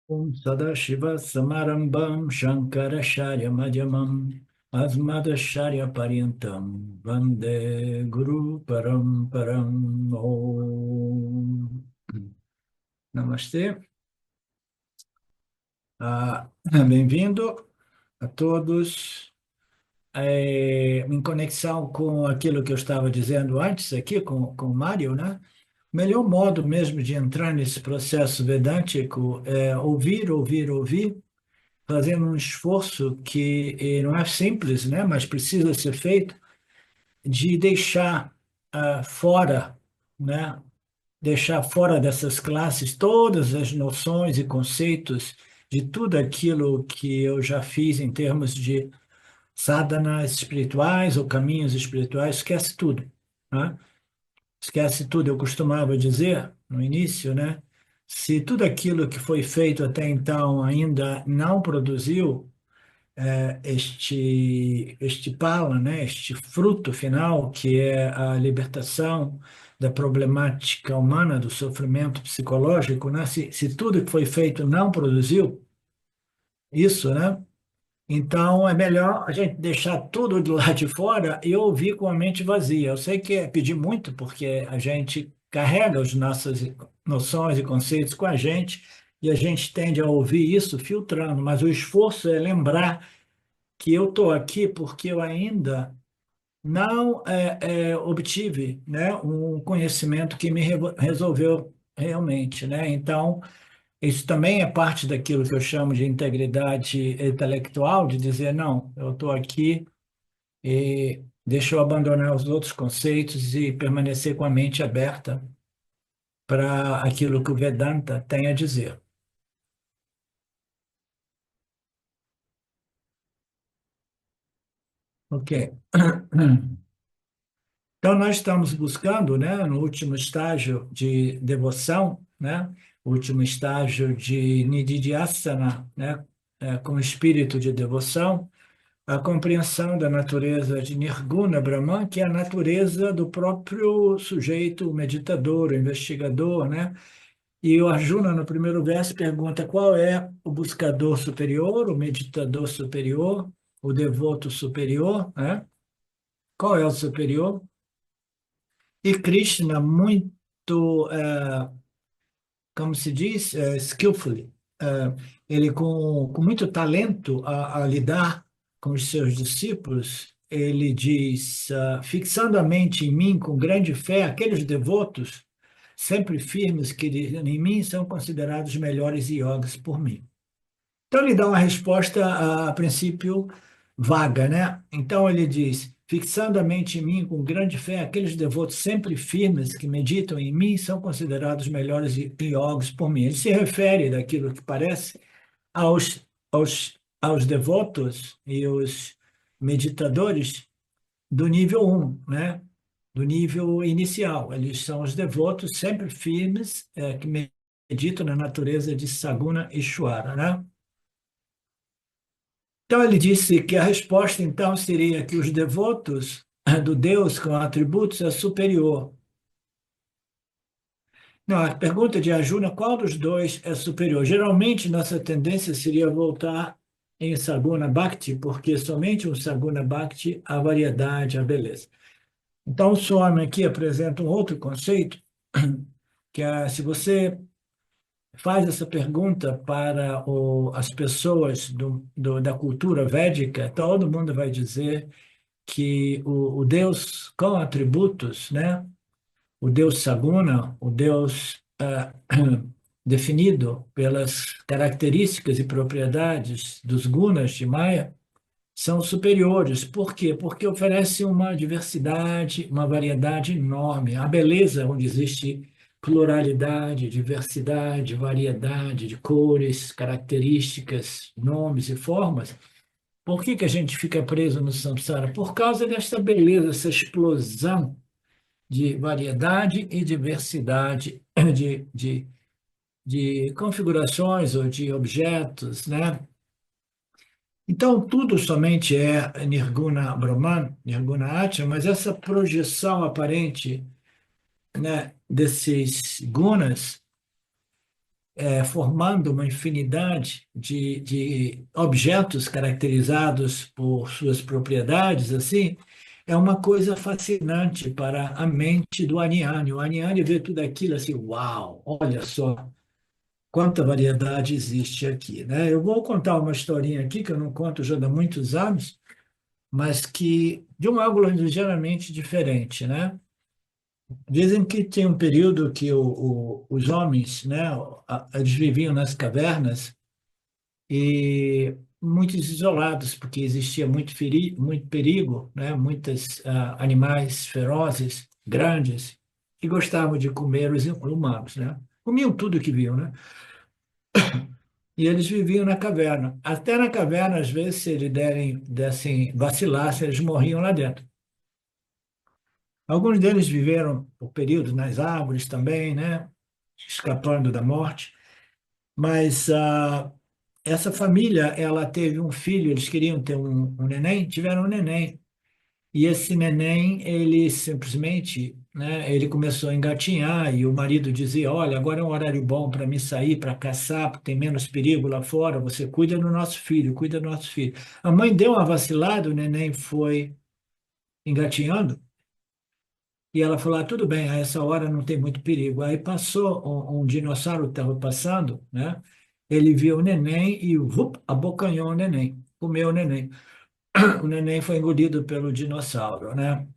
Om Sadashiva Samarambam Shankaracharya Madhyamam Asmadacharya Paryantam Vande Guru Paramparam Om. Namastê. Bem-vindo a todos. Em conexão com aquilo que eu estava dizendo antes aqui com o Mário, né? O melhor modo mesmo de entrar nesse processo vedântico é ouvir, ouvir, ouvir, fazendo um esforço que não é simples, né, mas precisa ser feito, de deixar fora, né, deixar fora dessas classes todas as noções e conceitos de tudo aquilo que eu já fiz em termos de sadhanas espirituais ou caminhos espirituais, esquece tudo, né? Esquece tudo. Eu costumava dizer no início, né? Se tudo aquilo que foi feito até então ainda não produziu este pala, né, este fruto final, que é a libertação da problemática humana, do sofrimento psicológico, né? Se tudo que foi feito não produziu isso, né? Então é melhor a gente deixar tudo do lado de fora e ouvir com a mente vazia. Eu sei que é pedir muito, porque a gente carrega as nossas noções e conceitos com a gente e a gente tende a ouvir isso filtrando, mas o esforço é lembrar que eu estou aqui porque eu ainda não obtive, né, um conhecimento que me resolveu realmente, né? Então, isso também é parte daquilo que eu chamo de integridade intelectual, de dizer, não, eu estou aqui e deixa eu abandonar os outros conceitos e permanecer com a mente aberta para aquilo que o Vedanta tem a dizer. Ok. Então, nós estamos buscando, né, no último estágio de devoção, né, último estágio de Nididhyasana, né, com espírito de devoção, a compreensão da natureza de Nirguna Brahman, que é a natureza do próprio sujeito, o meditador, o investigador, né? E o Arjuna, no primeiro verso, pergunta qual é o buscador superior, o meditador superior, o devoto superior, né? Qual é o superior? E Krishna, muito, como se diz, skillfully, ele com muito talento a lidar com os seus discípulos, ele diz, fixando a mente em mim com grande fé, aqueles devotos, sempre firmes que em mim são considerados melhores yogas por mim. Então, ele dá uma resposta, a princípio, vaga, né? Então, ele diz: fixando a mente em mim com grande fé, aqueles devotos sempre firmes que meditam em mim são considerados melhores yogis por mim. Ele se refere, daquilo que parece, aos devotos e os meditadores do nível um, né? Do nível inicial. Eles são os devotos sempre firmes, que meditam na natureza de Saguna e Ishvara, né? Então, ele disse que a resposta, então, seria que os devotos do Deus com atributos é superior. Não, a pergunta de Arjuna, qual dos dois é superior? Geralmente, nossa tendência seria voltar em Saguna Bhakti, porque somente um Saguna Bhakti há variedade, há beleza. Então, o Swami aqui apresenta um outro conceito, que é, se você faz essa pergunta para as pessoas da cultura védica, todo mundo vai dizer que o Deus com atributos, né? O Deus Saguna, o Deus definido pelas características e propriedades dos gunas de Maya, são superiores. Por quê? Porque oferece uma diversidade, uma variedade enorme. A beleza, onde existe pluralidade, diversidade, variedade de cores, características, nomes e formas. Por que que a gente fica preso no samsara? Por causa dessa beleza, essa explosão de variedade e diversidade de configurações ou de objetos, né? Então, tudo somente é Nirguna Brahman, Nirguna Atma, mas essa projeção aparente, né, desses gunas formando uma infinidade de objetos caracterizados por suas propriedades, assim, é uma coisa fascinante para a mente do Aniane. O Aniane vê tudo aquilo assim, uau, olha só quanta variedade existe aqui, né? Eu vou contar uma historinha aqui que eu não conto já há muitos anos, mas que de um ângulo ligeiramente diferente, né? Dizem que tem um período que os homens, né, eles viviam nas cavernas e muitos isolados, porque existia muito perigo, né, muitos animais ferozes, grandes, que gostavam de comer os humanos, né? Comiam tudo que viam, né? E eles viviam na caverna. Até na caverna, às vezes, se eles dessem vacilassem, eles morriam lá dentro. Alguns deles viveram por períodos nas árvores também, né? Escapando da morte. Mas essa família, ela teve um filho, eles queriam ter um neném, tiveram um neném. E esse neném, ele simplesmente, né, ele começou a engatinhar e o marido dizia, olha, agora é um horário bom para mim sair, para caçar, porque tem menos perigo lá fora, você cuida do nosso filho, cuida do nosso filho. A mãe deu uma vacilada, o neném foi engatinhando, e ela falou, tudo bem, a essa hora não tem muito perigo. Aí passou, um dinossauro estava passando, né? Ele viu o neném e abocanhou o neném, comeu o neném. O neném foi engolido pelo dinossauro, né?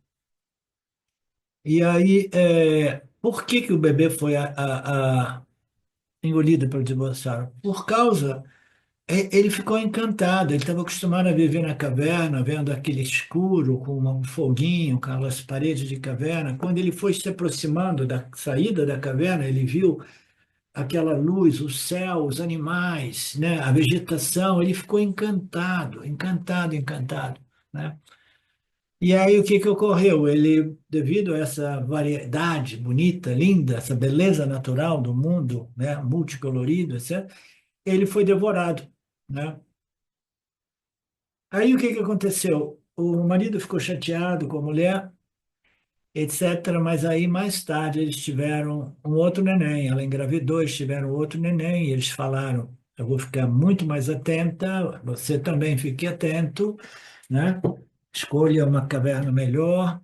E aí, por que que o bebê foi engolido pelo dinossauro? Por causa, ele ficou encantado, ele estava acostumado a viver na caverna, vendo aquele escuro, com um foguinho, com aquelas paredes de caverna. Quando ele foi se aproximando da saída da caverna, ele viu aquela luz, o céu, os animais, né, a vegetação, ele ficou encantado, encantado, encantado, né? E aí o que que ocorreu? Ele, devido a essa variedade bonita, linda, essa beleza natural do mundo, né, multicolorido, etc., ele foi devorado, né? Aí o que que aconteceu? O marido ficou chateado com a mulher, etc., mas aí mais tarde eles tiveram um outro neném, ela engravidou, eles tiveram outro neném, e eles falaram, eu vou ficar muito mais atenta, você também fique atento, né? Escolha uma caverna melhor.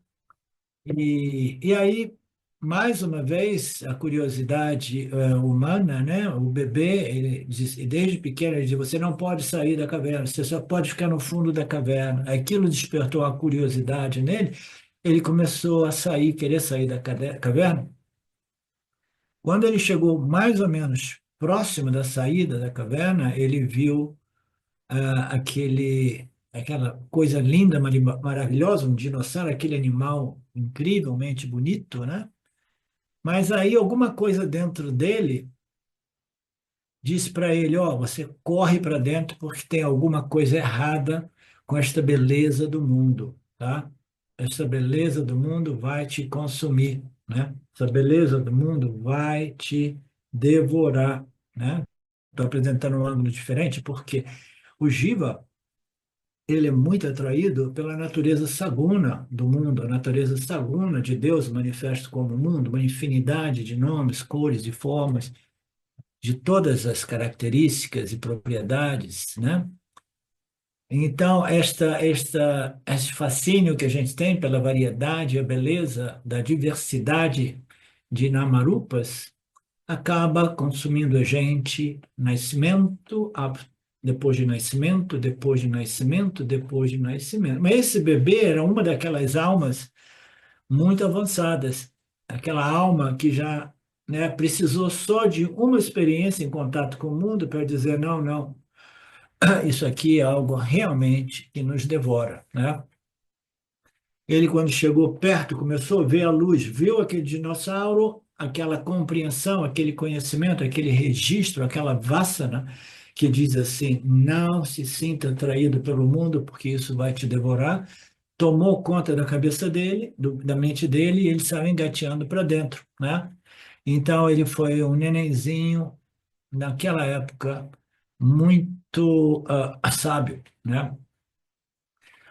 E aí, mais uma vez, a curiosidade humana, né? O bebê, ele diz, e desde pequeno, ele diz, você não pode sair da caverna, você só pode ficar no fundo da caverna. Aquilo despertou a curiosidade nele, ele começou a sair, querer sair da caverna. Quando ele chegou mais ou menos próximo da saída da caverna, ele viu aquela coisa linda, maravilhosa, um dinossauro, aquele animal incrivelmente bonito, né? Mas aí alguma coisa dentro dele disse para ele, ó, você corre para dentro porque tem alguma coisa errada com esta beleza do mundo, tá? Esta beleza do mundo vai te consumir, né? Essa beleza do mundo vai te devorar, né? Estou apresentando um ângulo diferente porque o Jiva, ele é muito atraído pela natureza saguna do mundo, a natureza saguna de Deus manifesta como mundo, uma infinidade de nomes, cores e formas, de todas as características e propriedades, né? Então, esse fascínio que a gente tem pela variedade e a beleza da diversidade de Namarupas acaba consumindo a gente, nascimento, depois de nascimento, depois de nascimento, depois de nascimento. Mas esse bebê era uma daquelas almas muito avançadas, aquela alma que já, né, precisou só de uma experiência em contato com o mundo para dizer, não, não, isso aqui é algo realmente que nos devora, né? Ele, quando chegou perto, começou a ver a luz, viu aquele dinossauro, aquela compreensão, aquele conhecimento, aquele registro, aquela vassana, que diz assim: não se sinta atraído pelo mundo, porque isso vai te devorar. Tomou conta da cabeça dele, da mente dele, e ele saiu engateando para dentro, né? Então, ele foi um nenenzinho, naquela época, muito sábio, né?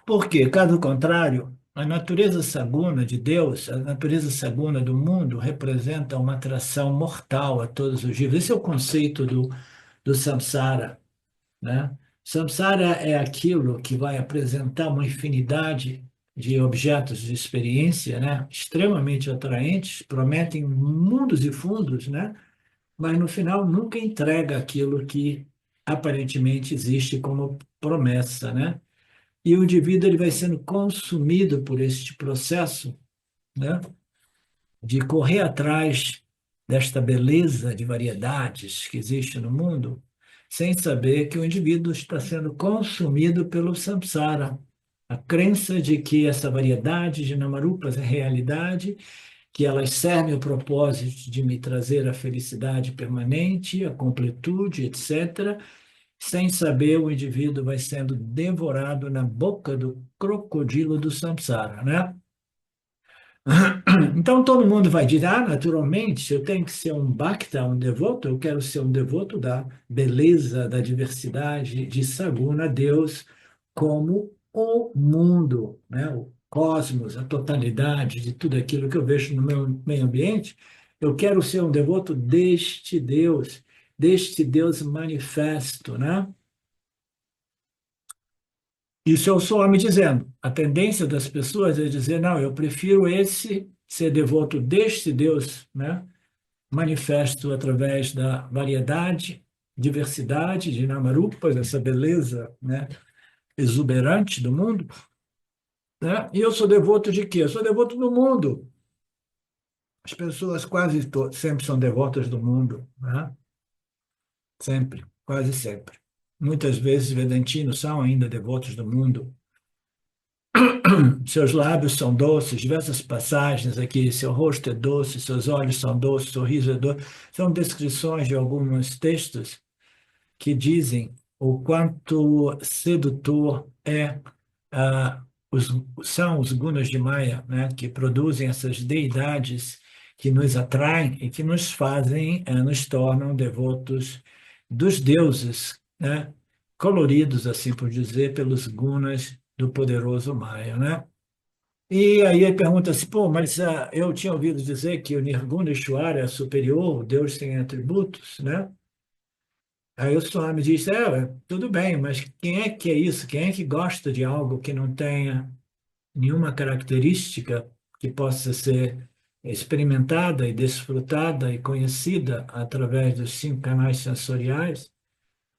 Por quê? Caso contrário. a natureza saguna de Deus, a natureza saguna do mundo, representa uma atração mortal a todos os vivos. Esse é o conceito do samsara, né? Samsara é aquilo que vai apresentar uma infinidade de objetos de experiência, né? Extremamente atraentes, prometem mundos e fundos, né? Mas no final nunca entrega aquilo que aparentemente existe como promessa, né? E o indivíduo ele vai sendo consumido por este processo, né, de correr atrás desta beleza de variedades que existe no mundo, sem saber que o indivíduo está sendo consumido pelo samsara, a crença de que essa variedade de namarupas é realidade, que elas servem o propósito de me trazer a felicidade permanente, a completude, etc., sem saber, o indivíduo vai sendo devorado na boca do crocodilo do samsara, né? Então todo mundo vai dizer, naturalmente, eu tenho que ser um bhakta, um devoto, eu quero ser um devoto da beleza, da diversidade de Saguna, Deus, como o mundo, né? O cosmos, a totalidade de tudo aquilo que eu vejo no meu meio ambiente. Eu quero ser um devoto deste Deus manifesto, né? Isso é o Swami dizendo. A tendência das pessoas é dizer, não, eu prefiro esse ser devoto deste Deus, né? Manifesto através da variedade, diversidade de Namarupas, essa beleza, né? Exuberante do mundo, né? E eu sou devoto de quê? Eu sou devoto do mundo. As pessoas sempre são devotas do mundo, né? Sempre, quase sempre. Muitas vezes vedantinos são ainda devotos do mundo. Seus lábios são doces, diversas passagens aqui, seu rosto é doce, seus olhos são doces, sorriso é doce. São descrições de alguns textos que dizem o quanto sedutor os, são os gunas de Maya, né, que produzem essas deidades que nos atraem e que nos fazem, nos tornam devotos dos deuses, né, coloridos, assim por dizer, pelos gunas do poderoso Maya, né? E aí ele pergunta assim, pô, mas eu tinha ouvido dizer que o Nirguna Ishvara é superior, Deus tem atributos, né? Aí o Swami diz, tudo bem, mas quem é que é isso? Quem é que gosta de algo que não tenha nenhuma característica que possa ser experimentada e desfrutada e conhecida através dos 5 canais sensoriais?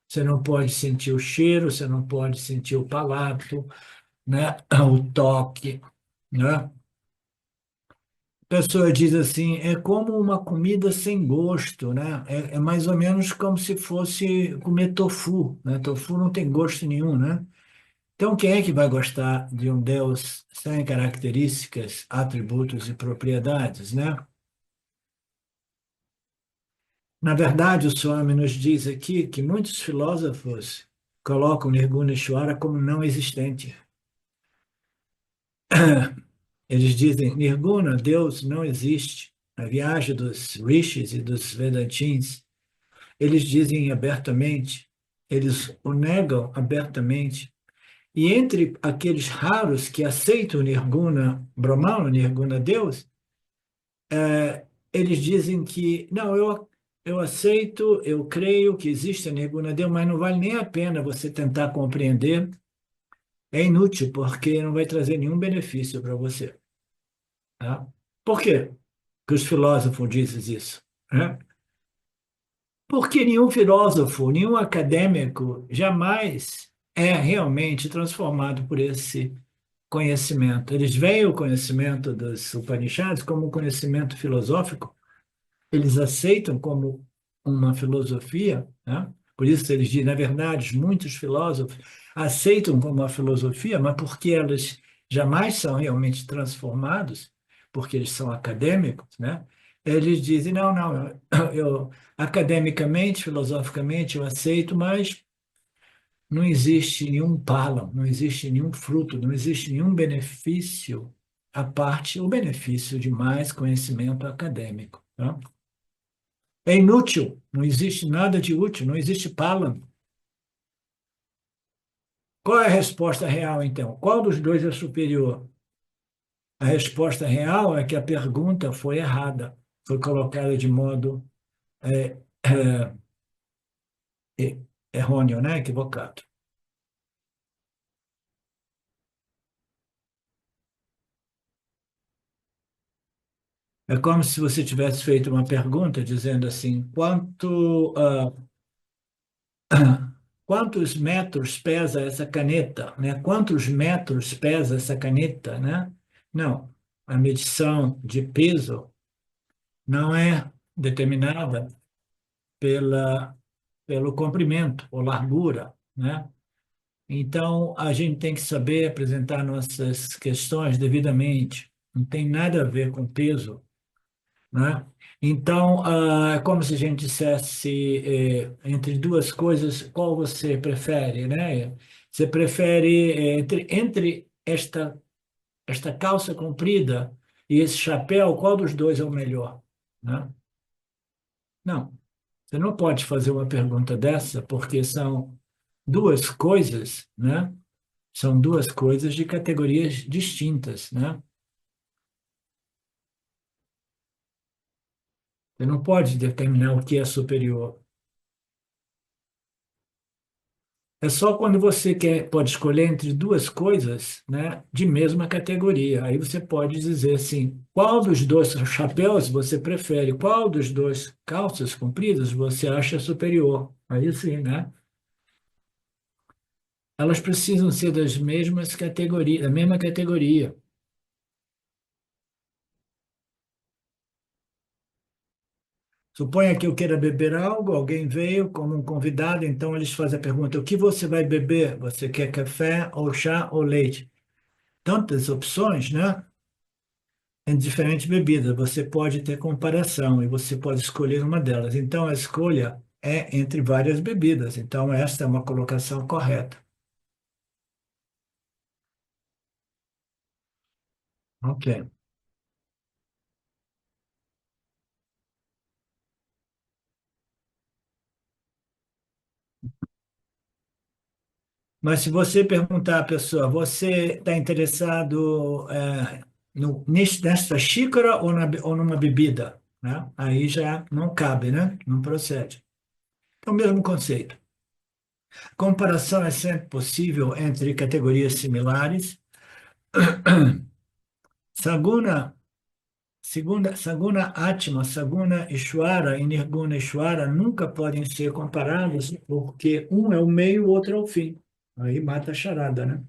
Você não pode sentir o cheiro, você não pode sentir o palato, né? O toque, né? A pessoa diz assim, é como uma comida sem gosto, né? É mais ou menos como se fosse comer tofu, né? Tofu não tem gosto nenhum, né? Então, quem é que vai gostar de um Deus sem características, atributos e propriedades, né? Na verdade, o Swami nos diz aqui que muitos filósofos colocam Nirguna Ishvara como não existente. Eles dizem, Nirguna, Deus não existe. Na viagem dos rishis e dos vedantins, eles dizem abertamente, eles o negam abertamente. E entre aqueles raros que aceitam o Nirguna Brahman, o Nirguna Deus, eles dizem que, não, eu aceito, eu creio que existe a Nirguna Deus, mas não vale nem a pena você tentar compreender, é inútil, porque não vai trazer nenhum benefício para você. Tá? Por quê que os filósofos dizem isso? Né? Porque nenhum filósofo, nenhum acadêmico jamais é realmente transformado por esse conhecimento. Eles veem o conhecimento dos Upanishads como um conhecimento filosófico, eles aceitam como uma filosofia, né? Por isso eles dizem, na verdade, muitos filósofos aceitam como uma filosofia, mas porque eles jamais são realmente transformados, porque eles são acadêmicos, né? Eles dizem, não, não, eu academicamente, filosoficamente, eu aceito, mas não existe nenhum pala, não existe nenhum fruto, não existe nenhum benefício à parte o benefício de mais conhecimento acadêmico, tá? É inútil, não existe nada de útil, não existe pala. Qual é a resposta real, então? Qual dos dois é superior? A resposta real é que a pergunta foi errada, foi colocada de modo é, é, errôneo, né? Equivocado. É como se você tivesse feito uma pergunta dizendo assim: quantos metros pesa essa caneta, né? Quantos metros pesa essa caneta, né? Não, a medição de peso não é determinada pela, pelo comprimento ou largura, né? Então, a gente tem que saber apresentar nossas questões devidamente. Não tem nada a ver com peso, né? Então, é como se a gente dissesse, entre duas coisas, qual você prefere, né? Você prefere, entre esta calça comprida e esse chapéu, qual dos dois é o melhor, né? Não, você não pode fazer uma pergunta dessa, porque são duas coisas, né? São duas coisas de categorias distintas, né? Você não pode determinar o que é superior. É só quando você pode escolher entre duas coisas, né, de mesma categoria. Aí você pode dizer assim, qual dos dois chapéus você prefere? Qual dos dois calças compridas você acha superior? Aí sim, né? Elas precisam ser das mesmas categorias, da mesma categoria. Suponha que eu queira beber algo, alguém veio como um convidado, então eles fazem a pergunta: o que você vai beber? Você quer café ou chá ou leite? Tantas opções, né? Em diferentes bebidas. Você pode ter comparação e você pode escolher uma delas. Então, a escolha é entre várias bebidas. Então, esta é uma colocação correta. Ok. Mas se você perguntar à pessoa, você está interessado nesta xícara ou numa bebida? Né? Aí já não cabe, né? Não procede. É o mesmo conceito. Comparação é sempre possível entre categorias similares. Saguna Saguna Atma, Saguna Ishvara e Nirguna Ishvara nunca podem ser comparados, porque um é o meio, o outro é o fim. Aí mata a charada, né?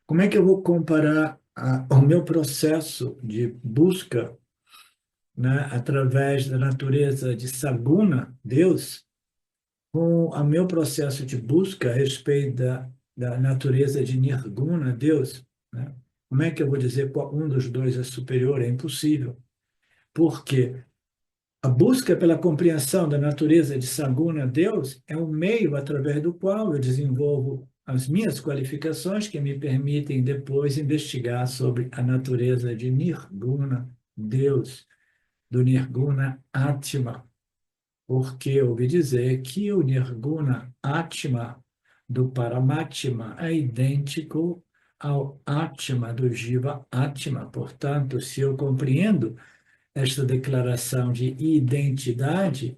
Como é que eu vou comparar o meu processo de busca, né, através da natureza de Saguna, Deus, com o meu processo de busca a respeito da natureza de Nirguna, Deus, né? Como é que eu vou dizer qual um dos dois é superior? É impossível. Por quê? A busca pela compreensão da natureza de Saguna, Deus, é um meio através do qual eu desenvolvo as minhas qualificações que me permitem depois investigar sobre a natureza de Nirguna, Deus, do Nirguna Atma, porque eu ouvi dizer que o Nirguna Atma do Paramatma é idêntico ao Atma do Jiva Atma. Portanto, se eu compreendo esta declaração de identidade,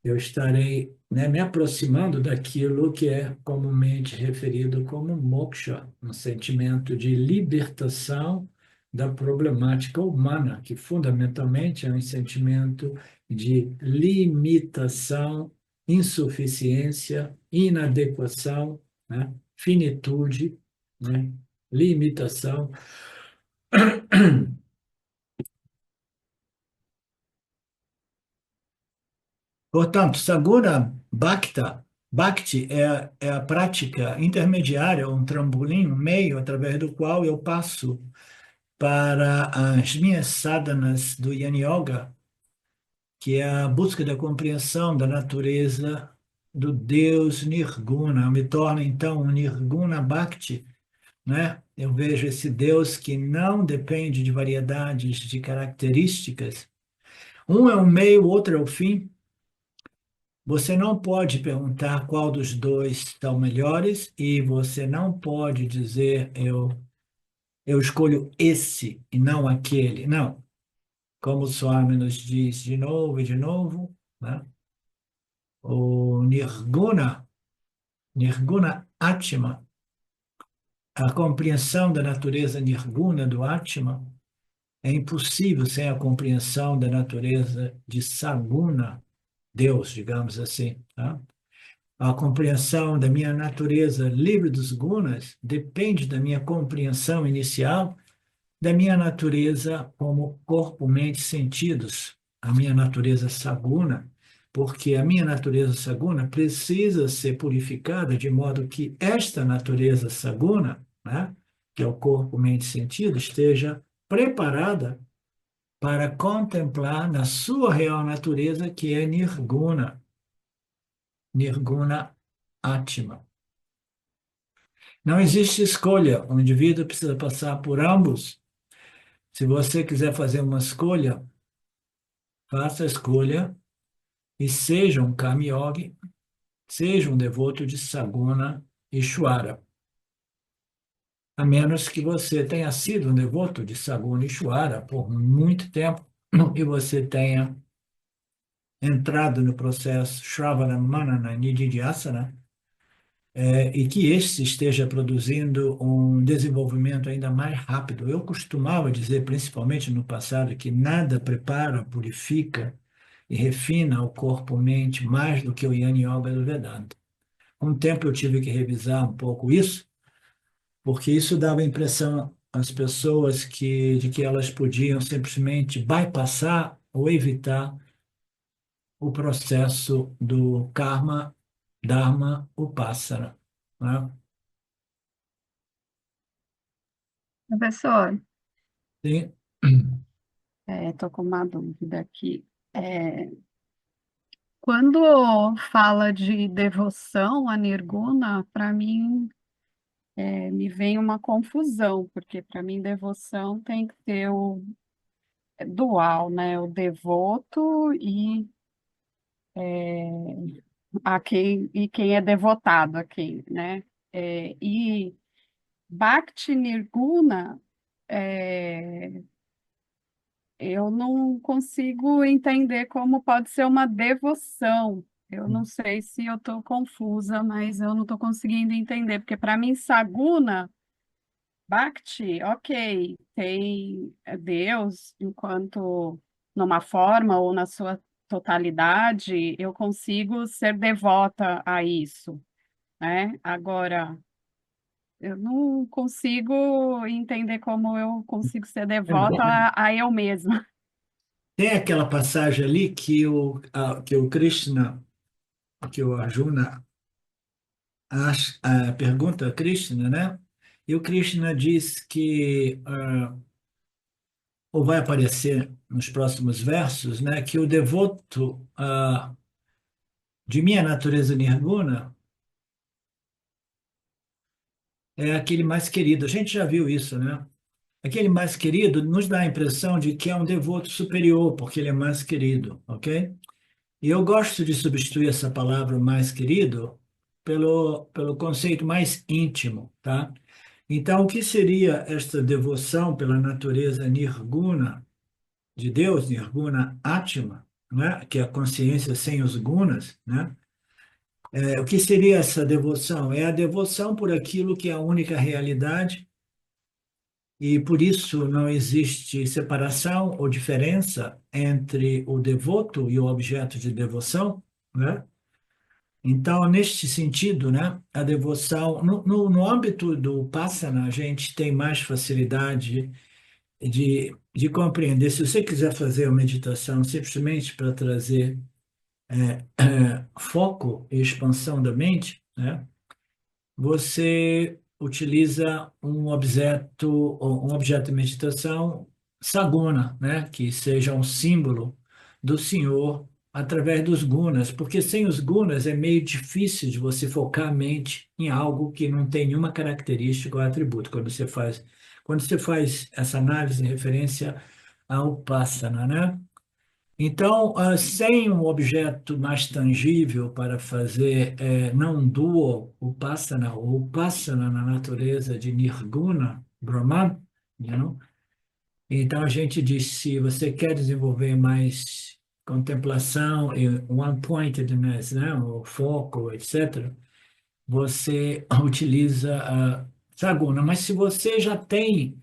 eu estarei, né, me aproximando daquilo que é comumente referido como moksha, um sentimento de libertação da problemática humana, que fundamentalmente é um sentimento de limitação, insuficiência, inadequação, né, finitude, né, limitação. Portanto, Saguna Bhakti é a prática intermediária, um trampolim, um meio através do qual eu passo para as minhas sadhanas do Yana Yoga, que é a busca da compreensão da natureza do Deus Nirguna. Eu me torno, então, um Nirguna Bhakti, né? Eu vejo esse Deus que não depende de variedades de características. Um é o meio, o outro é o fim. Você não pode perguntar qual dos dois são melhores e você não pode dizer eu escolho esse e não aquele. Não. Como o Swami nos diz de novo e de novo, né? O Nirguna Atma, a compreensão da natureza Nirguna do Atma, é impossível sem a compreensão da natureza de Saguna, Deus, digamos assim. Tá? A compreensão da minha natureza livre dos gunas depende da minha compreensão inicial da minha natureza como corpo, mente, sentidos, a minha natureza saguna, porque a minha natureza saguna precisa ser purificada de modo que esta natureza saguna, né, que é o corpo, mente, sentido, esteja preparada para contemplar na sua real natureza, que é nirguna, nirguna Atma. Não existe escolha, o indivíduo precisa passar por ambos. Se você quiser fazer uma escolha, faça a escolha e seja um Kami Yogi, seja um devoto de Saguna Ishwara. A menos que você tenha sido um devoto de Saguna Ishwara por muito tempo e você tenha entrado no processo Shravana Manana Nididhyasana, e que este esteja produzindo um desenvolvimento ainda mais rápido. Eu costumava dizer, principalmente no passado, que nada prepara, purifica e refina o corpo-mente mais do que o Yana Yoga do Vedanta. Com o tempo eu tive que revisar um pouco isso, porque isso dava a impressão às pessoas de que elas podiam simplesmente bypassar ou evitar o processo do karma, dharma, upasana, né? Professor, Sim. estou com uma dúvida aqui. É, quando fala de devoção a Nirguna, para mim me vem uma confusão, porque para mim devoção tem que ter o dual, né? O devoto e quem é devotado a quem, né? E Bhakti Nirguna, é, eu não consigo entender como pode ser uma devoção. Eu não sei se eu estou confusa, mas eu não estou conseguindo entender, porque para mim, Saguna, Bhakti, ok, tem Deus enquanto numa forma ou na sua totalidade, eu consigo ser devota a isso, né? Agora, eu não consigo entender como eu consigo ser devota a eu mesma. Tem aquela passagem ali que o Krishna, que o Arjuna pergunta a Krishna, né? E o Krishna diz que, ou vai aparecer nos próximos versos, né? Que o devoto de minha natureza nirguna é aquele mais querido. A gente já viu isso, né? Aquele mais querido nos dá a impressão de que é um devoto superior, porque ele é mais querido, ok? E eu gosto de substituir essa palavra mais querido pelo conceito mais íntimo, tá? Então, o que seria esta devoção pela natureza nirguna de Deus, nirguna Atma, né? Que é a consciência sem os gunas, né? O que seria essa devoção? É a devoção por aquilo que é a única realidade e por isso não existe separação ou diferença entre o devoto e o objeto de devoção, né? Então, neste sentido, né, a devoção, no âmbito do Passana, a gente tem mais facilidade de compreender. Se você quiser fazer uma meditação simplesmente para trazer foco e expansão da mente, né, você utiliza um objeto de meditação saguna, né, que seja um símbolo do Senhor através dos gunas, porque sem os gunas é meio difícil de você focar a mente em algo que não tem nenhuma característica ou atributo. Quando você faz essa análise em referência ao Upasana, né? Então, sem um objeto mais tangível para fazer não duo o Upasana, ou Upasana na natureza de Nirguna, Brahman, you know? Então, a gente diz, se você quer desenvolver mais contemplação e one-pointedness, né, o foco, etc., você utiliza a Saguna. Mas se você já tem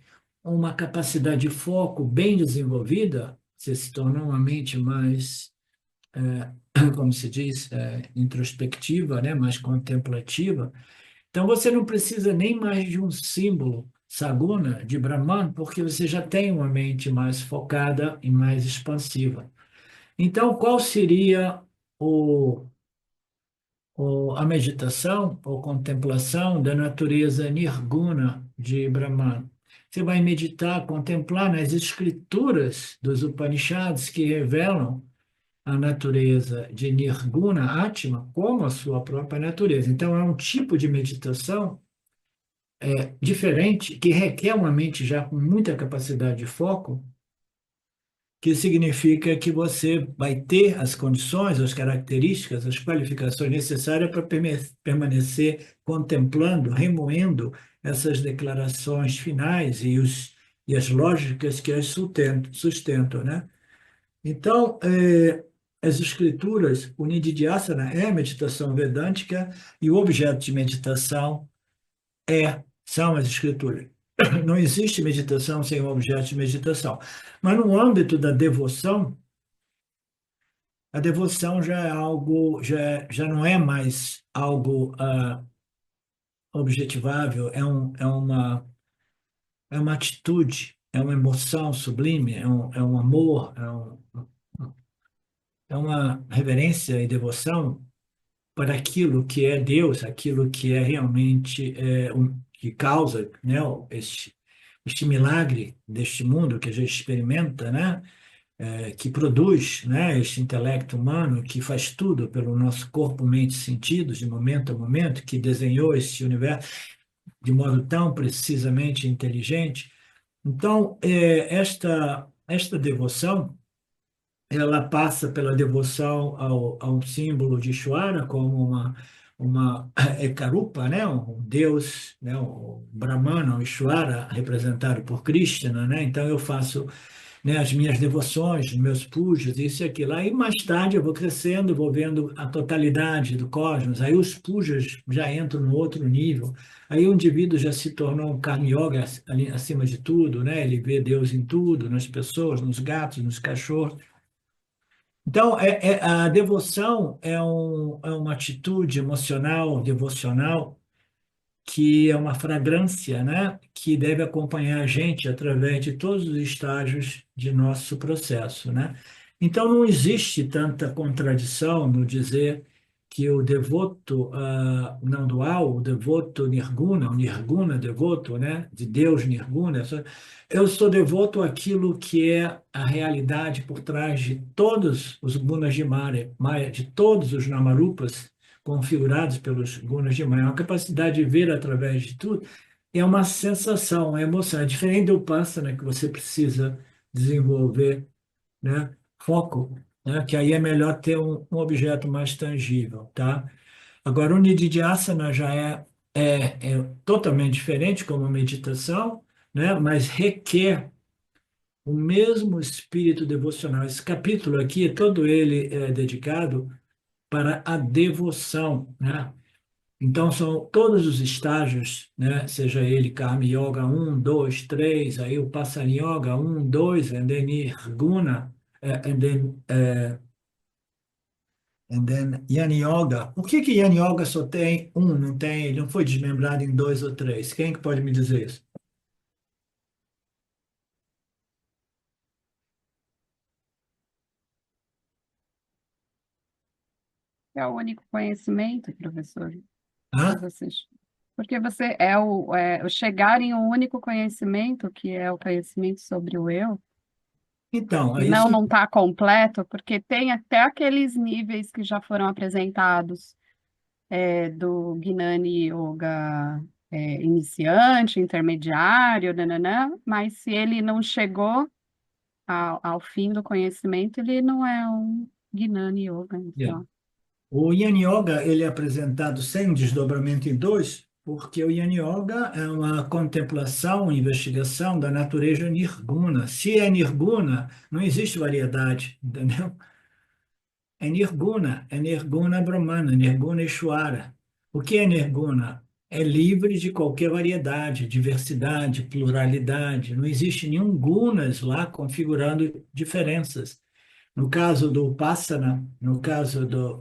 uma capacidade de foco bem desenvolvida, você se torna uma mente mais, como se diz, introspectiva, né, mais contemplativa. Então você não precisa nem mais de um símbolo Saguna de Brahman, porque você já tem uma mente mais focada e mais expansiva. Então, qual seria o a meditação ou contemplação da natureza nirguna de Brahman? Você vai meditar, contemplar nas escrituras dos Upanishads que revelam a natureza de Nirguna Atma como a sua própria natureza. Então, é um tipo de meditação diferente que requer uma mente já com muita capacidade de foco, que significa que você vai ter as condições, as características, as qualificações necessárias para permanecer contemplando, remoendo essas declarações finais e as lógicas que as sustentam, né? Então, as escrituras, o Nididhyasana é a meditação vedântica e o objeto de meditação são as escrituras. Não existe meditação sem o objeto de meditação. Mas no âmbito da devoção, a devoção já é algo, já não é mais algo objetivável, é uma atitude, é uma emoção sublime, é um amor, é uma reverência e devoção para aquilo que é Deus, aquilo que é realmente que causa, né, este milagre deste mundo que a gente experimenta, né? Que produz, né, este intelecto humano, que faz tudo pelo nosso corpo, mente e sentidos, de momento a momento, que desenhou este universo de modo tão precisamente inteligente. Então, esta devoção, ela passa pela devoção ao símbolo de Ishvara como uma Ekarupa, né, um Deus, né, o Brahmana, o Ishvara, representado por Krishna, né? Então, eu faço, né, as minhas devoções, os meus pujas, isso e aquilo. Aí mais tarde eu vou crescendo, vou vendo a totalidade do cosmos. Aí os pujas já entram no outro nível. Aí o indivíduo já se tornou um karma yoga ali acima de tudo, né? Ele vê Deus em tudo, nas pessoas, nos gatos, nos cachorros. Então, a devoção é uma atitude emocional, devocional, que é uma fragrância, né, que deve acompanhar a gente através de todos os estágios de nosso processo, né? Então não existe tanta contradição no dizer que o devoto não dual, o devoto nirguna, o nirguna devoto, né, de Deus nirguna, eu sou devoto àquilo que é a realidade por trás de todos os gunas de Maya, de todos os namarupas configurados pelos gunas de Maya, uma capacidade de ver através de tudo, é uma sensação, uma emoção. É diferente do Upasana, que você precisa desenvolver, né, foco, né, que aí é melhor ter um objeto mais tangível, tá? Agora, o Nididhyasana já é totalmente diferente como meditação, né, mas requer o mesmo espírito devocional. Esse capítulo aqui, todo ele é dedicado para a devoção, né? Então, são todos os estágios, né? Seja ele Karma Yoga 1, 2, 3, aí o Passana Yoga 1, 2, and then Nirguna, and then Yani Yoga. Por que Yani Yoga só tem um, não tem, ele não foi desmembrado em dois ou três? Quem que pode me dizer isso? É o único conhecimento, professor, que Hã? vocês. Porque você o chegar em um único conhecimento, que é o conhecimento sobre o eu, Então, e é isso. não está completo, porque tem até aqueles níveis que já foram apresentados do Gnani Yoga iniciante, intermediário, nananã, mas se ele não chegou ao fim do conhecimento, ele não é um Gnani Yoga, Yeah. então. O Yin Yoga ele é apresentado sem desdobramento em dois, porque o Yana Yoga é uma contemplação, uma investigação da natureza nirguna. Se é nirguna, não existe variedade, entendeu? É Nirguna Brahmana, Nirguna Ishvara. O que é Nirguna? É livre de qualquer variedade, diversidade, pluralidade. Não existe nenhum gunas lá configurando diferenças. No caso do Upasana, no caso do-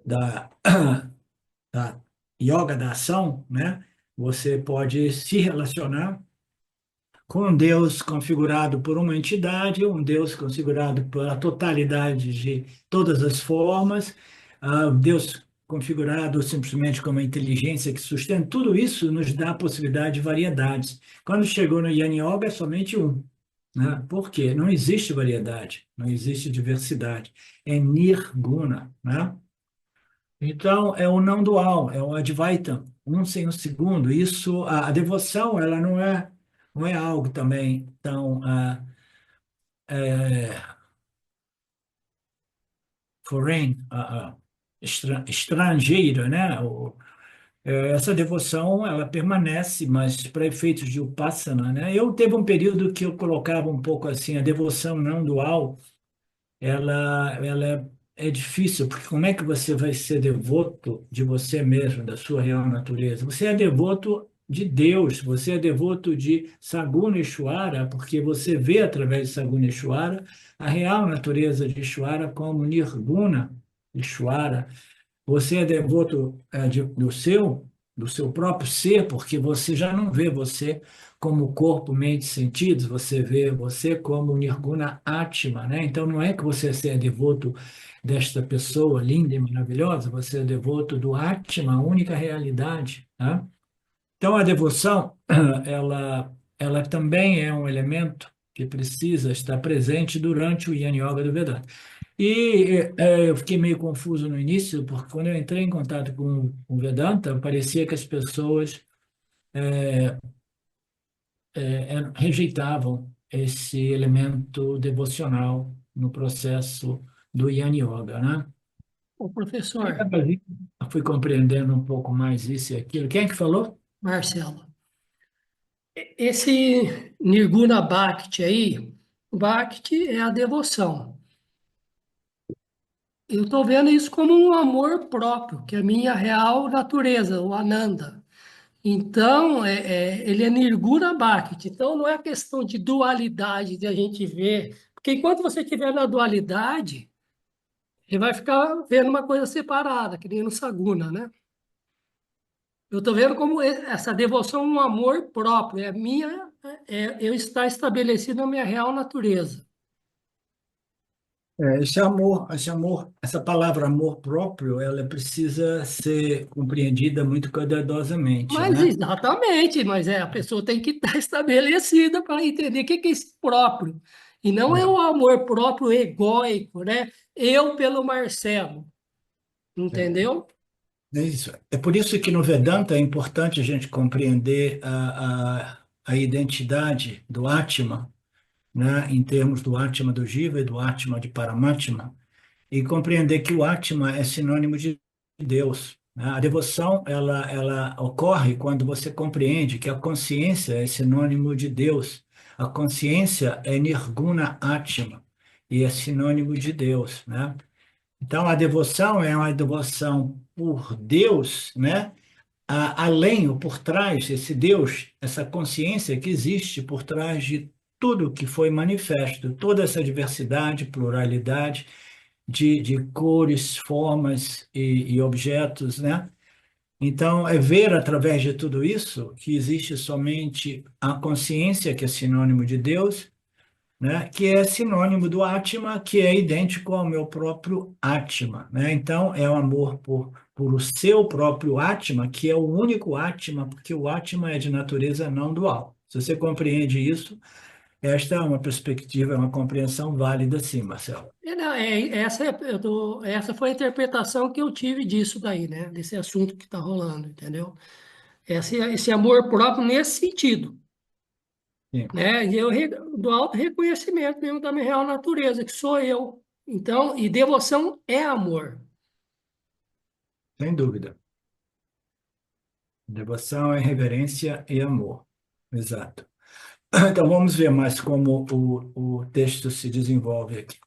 da, da yoga da ação, né? Você pode se relacionar com um Deus configurado por uma entidade, um Deus configurado pela totalidade de todas as formas, Deus configurado simplesmente como uma inteligência que sustenta. Tudo isso nos dá a possibilidade de variedades. Quando chegou no Yana Yoga, é somente um. Né? Por quê? Não existe variedade, não existe diversidade. É nirguna, né? Então, é o não dual, é o Advaita, um sem o segundo. Isso, a devoção, ela não é algo também tão foreign, estrangeiro, né? Essa devoção, ela permanece, mas para efeitos de Upasana, né? Eu teve um período que eu colocava um pouco assim, a devoção não dual, ela é difícil, porque como é que você vai ser devoto de você mesmo, da sua real natureza? Você é devoto de Deus, você é devoto de Saguna Ishvara, porque você vê através de Saguna Ishvara a real natureza de Ishvara como Nirguna Ishvara. Você é devoto do seu próprio ser, porque você já não vê você como corpo, mente, sentidos, você vê você como Nirguna Atma, né? Então não é que você seja devoto desta pessoa linda e maravilhosa, você é devoto do Atma, a única realidade, né? Então a devoção, ela também é um elemento que precisa estar presente durante o Yana Yoga do Vedanta. E eu fiquei meio confuso no início, porque quando eu entrei em contato com o Vedanta, parecia que as pessoas rejeitavam esse elemento devocional no processo do Yana Yoga, né? O E professor eu fui compreendendo um pouco mais isso e aquilo. Quem é que falou? Marcelo, esse Nirguna Bhakti aí, Bhakti é a devoção. Eu estou vendo isso como um amor próprio, que é a minha real natureza, o Ananda. Então, ele é Nirguna Bhakti. Então, não é questão de dualidade de a gente ver, porque enquanto você estiver na dualidade, ele vai ficar vendo uma coisa separada, que nem no Saguna, né? Eu estou vendo como essa devoção é um amor próprio, é minha, eu estar estabelecido na minha real natureza. Esse amor, essa palavra amor próprio, ela precisa ser compreendida muito cuidadosamente, Mas né? exatamente, mas a pessoa tem que estar estabelecida para entender o que é esse próprio. E não é o amor próprio egóico, né? Eu pelo Marcelo, É. entendeu? É isso. É por isso que no Vedanta é importante a gente compreender a identidade do Atma, né, em termos do Atma do Jiva e do Atma de Paramatma, e compreender que o Atma é sinônimo de Deus, né? A devoção, ela ocorre quando você compreende que a consciência é sinônimo de Deus. A consciência é Nirguna Atma e é sinônimo de Deus, né? Então, a devoção é uma devoção por Deus, né? Além ou por trás, esse Deus, essa consciência que existe por trás de tudo que foi manifesto, toda essa diversidade, pluralidade de cores, formas e objetos, né? Então, é ver através de tudo isso que existe somente a consciência, que é sinônimo de Deus, né, que é sinônimo do Atma, que é idêntico ao meu próprio Atma, né? Então, é o amor por o seu próprio Atma, que é o único Atma, porque o Atma é de natureza não dual. Se você compreende isso, esta é uma perspectiva, é uma compreensão válida, sim, Marcelo. Não, essa foi a interpretação que eu tive disso daí, né? Desse assunto que está rolando, entendeu? Esse amor próprio nesse sentido. Sim, Né? Do auto reconhecimento mesmo da minha real natureza, que sou eu. Então, e devoção é amor. sem dúvida. Devoção é reverência e amor. Exato. Então, vamos ver mais como o texto se desenvolve aqui.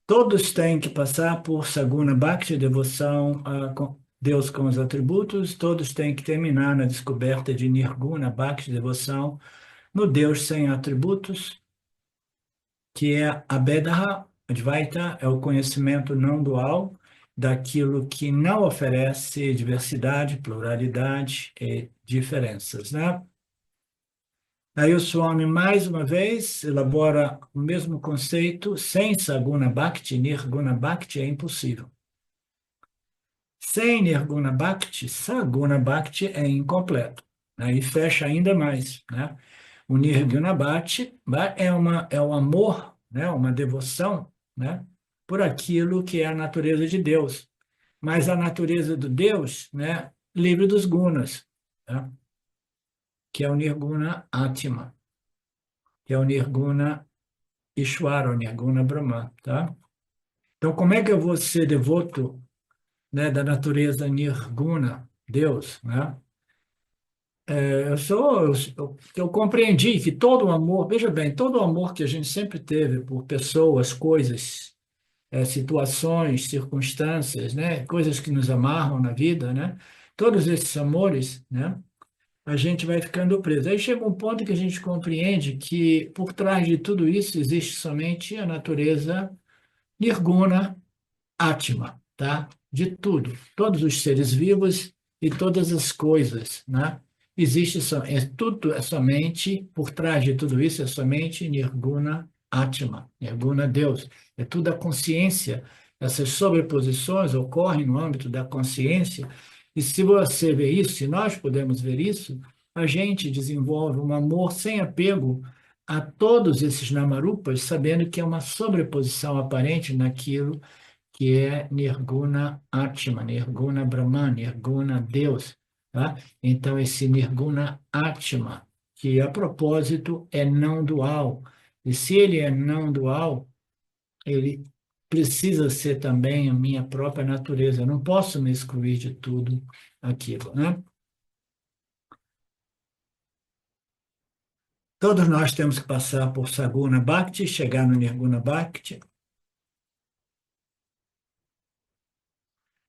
Todos têm que passar por Saguna Bhakti, devoção a Deus com os atributos. Todos têm que terminar na descoberta de Nirguna Bhakti, devoção no Deus sem atributos, que é Abhedaha, Advaita, é o conhecimento não dual daquilo que não oferece diversidade, pluralidade e diferenças, né? Aí o Swami, mais uma vez, elabora o mesmo conceito, sem Saguna Bhakti, Nirguna Bhakti é impossível. Sem Nirguna Bhakti, Saguna Bhakti é incompleto. Aí fecha ainda mais, né? O Nirguna Bhakti é o amor, né? Uma devoção, né? Por aquilo que é a natureza de Deus. Mas a natureza do Deus, né? Livre dos gunas, né? Que é o Nirguna Atma, que é o Nirguna Ishvara, o Nirguna Brahman, tá? Então, como é que eu vou ser devoto, né, da natureza Nirguna, Deus, né? Eu compreendi que todo o amor, veja bem, todo o amor que a gente sempre teve por pessoas, coisas, situações, circunstâncias, né, coisas que nos amarram na vida, né, todos esses amores, né, a gente vai ficando preso. Aí chega um ponto que a gente compreende que por trás de tudo isso existe somente a natureza Nirguna Atma, tá? De tudo, todos os seres vivos e todas as coisas, né? Existe só, tudo é somente, por trás de tudo isso é somente Nirguna Atma, Nirguna Deus. É tudo a consciência. Essas sobreposições ocorrem no âmbito da consciência, e se você vê isso, se nós podemos ver isso, a gente desenvolve um amor sem apego a todos esses namarupas, sabendo que é uma sobreposição aparente naquilo que é Nirguna Atma, Nirguna Brahman, Nirguna Deus, tá? Então, esse Nirguna Atma, que a propósito é não dual, e se ele é não dual, ele precisa ser também a minha própria natureza. Eu não posso me excluir de tudo aquilo, né? Todos nós temos que passar por Saguna Bhakti, chegar no Nirguna Bhakti,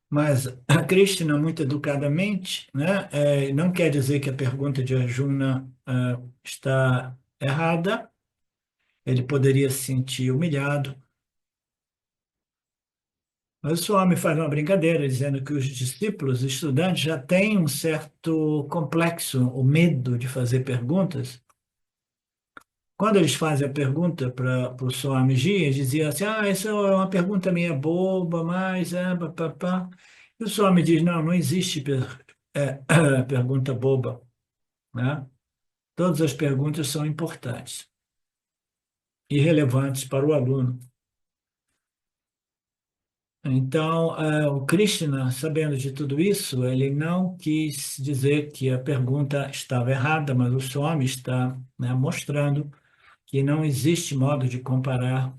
mas a Krishna, muito educadamente, né, não quer dizer que a pergunta de Arjuna está errada, ele poderia se sentir humilhado, mas o Swami faz uma brincadeira, dizendo que os discípulos, os estudantes, já têm um certo complexo, o medo de fazer perguntas. Quando eles fazem a pergunta para o Swamiji, eles diziam assim, essa é uma pergunta meio boba, mas... Pá. E o Swami diz, não existe pergunta boba, né? Todas as perguntas são importantes e relevantes para o aluno. Então, o Krishna, sabendo de tudo isso, ele não quis dizer que a pergunta estava errada, mas o Swami está, né, mostrando que não existe modo de comparar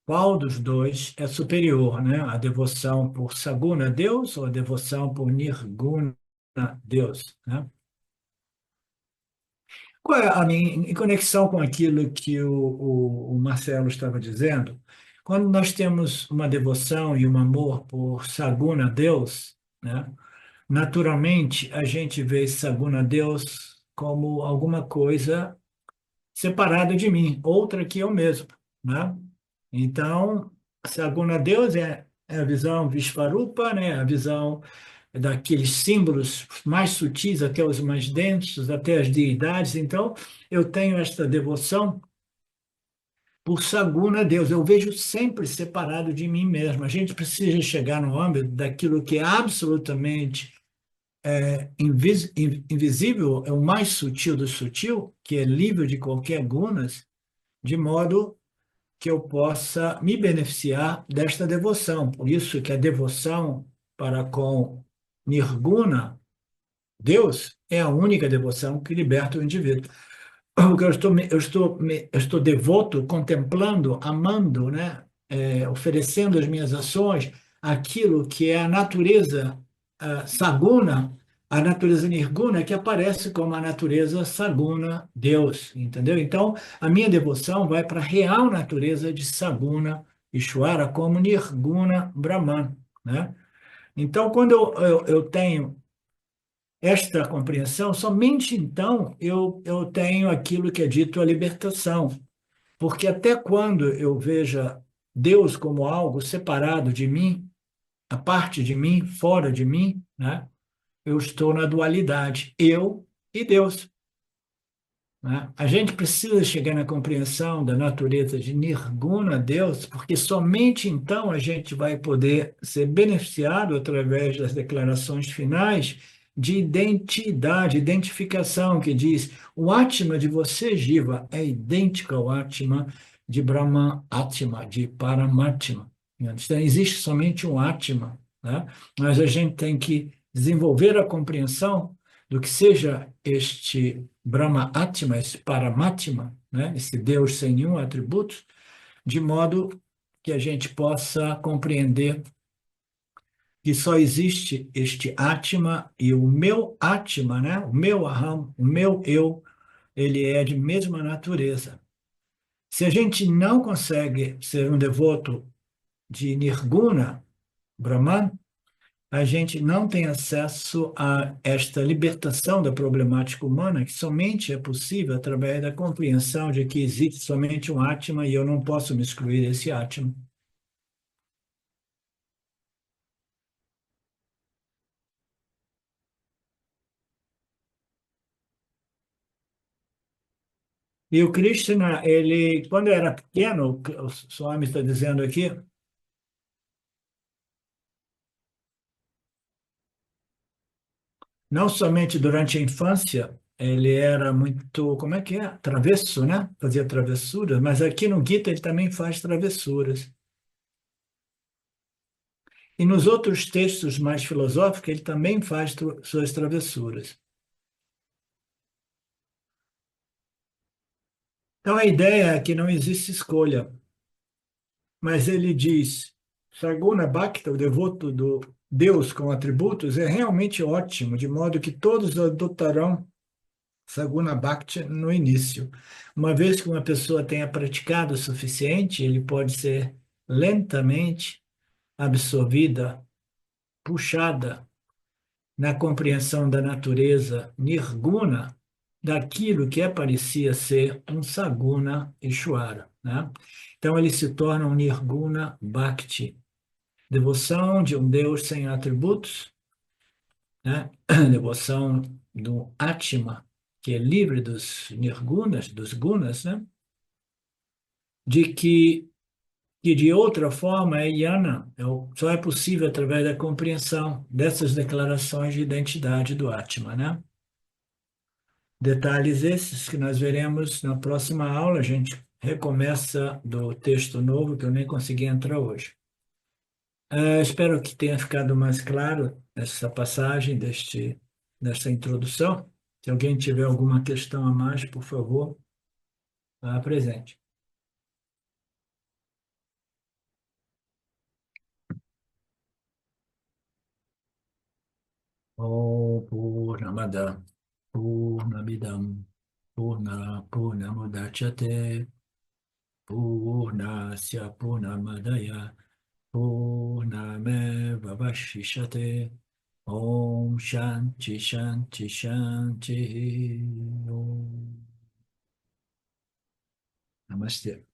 qual dos dois é superior, né? A devoção por Saguna Deus ou a devoção por Nirguna Deus, né? Qual é a minha, em conexão com aquilo que o Marcelo estava dizendo, quando nós temos uma devoção e um amor por Saguna Deus, né? Naturalmente a gente vê Saguna Deus como alguma coisa separada de mim, outra que eu mesmo, né? Então, Saguna Deus é a visão Vishvarupa, né? A visão daqueles símbolos mais sutis até os mais densos, até as deidades. Então, eu tenho esta devoção por Saguna Deus. Eu vejo sempre separado de mim mesmo. A gente precisa chegar no âmbito daquilo que é absolutamente invisível, é o mais sutil do sutil, que é livre de qualquer gunas, de modo que eu possa me beneficiar desta devoção. Por isso que a devoção para com Nirguna, Deus, é a única devoção que liberta o indivíduo. Porque eu estou devoto, contemplando, amando, né? Oferecendo as minhas ações, aquilo que é a natureza saguna a natureza nirguna que aparece como a natureza saguna, Deus, entendeu? Então, a minha devoção vai para a real natureza de Saguna Ishvara como Nirguna Brahman, né? Então, quando eu tenho esta compreensão, somente então eu tenho aquilo que é dito a libertação. Porque até quando eu veja Deus como algo separado de mim, a parte de mim, fora de mim, né? Eu estou na dualidade, eu e Deus, né? A gente precisa chegar na compreensão da natureza de Nirguna, Deus, porque somente então a gente vai poder ser beneficiado através das declarações finais de identidade, identificação, que diz o Atma de você, Jiva, é idêntico ao Atma de Brahma Atma, de Paramatma. Então, existe somente um Atma, né? Mas a gente tem que desenvolver a compreensão do que seja este Brahma Atma, esse Paramatma, né? Esse Deus sem nenhum atributo, de modo que a gente possa compreender que só existe este Atma e o meu Atma, né? O meu Aham, o meu eu, ele é de mesma natureza. Se a gente não consegue ser um devoto de Nirguna, Brahman, a gente não tem acesso a esta libertação da problemática humana, que somente é possível através da compreensão de que existe somente um Atma e eu não posso me excluir desse Atma. E o Krishna, ele, quando era pequeno, o Swami está dizendo aqui, não somente durante a infância, ele era muito, como é que é? Travesso, né? Fazia travessuras, mas aqui no Gita ele também faz travessuras. E nos outros textos mais filosóficos, ele também faz suas travessuras. Então, a ideia é que não existe escolha, mas ele diz, Saguna Bhakta, o devoto do Deus com atributos, é realmente ótimo, de modo que todos adotarão Saguna Bhakti no início. Uma vez que uma pessoa tenha praticado o suficiente, ele pode ser lentamente absorvida, puxada na compreensão da natureza nirguna daquilo que parecia ser um saguna Ishvara, né? Então ele se torna um nirguna bhakti, devoção de um Deus sem atributos, né? Devoção do Atma, que é livre dos nirgunas, dos gunas, né? De que de outra forma é yana, só é possível através da compreensão dessas declarações de identidade do Atma, né? Detalhes esses que nós veremos na próxima aula. A gente recomeça do texto novo, que eu nem consegui entrar hoje. Espero que tenha ficado mais claro essa passagem desta introdução. Se alguém tiver alguma questão a mais, por favor, apresente. Om Purnamada Purnamidam Purnamudachyate Purnasya Purnamadaya Purnameva Vashishate Om Shanti Shanti Shanti Om. Namastê.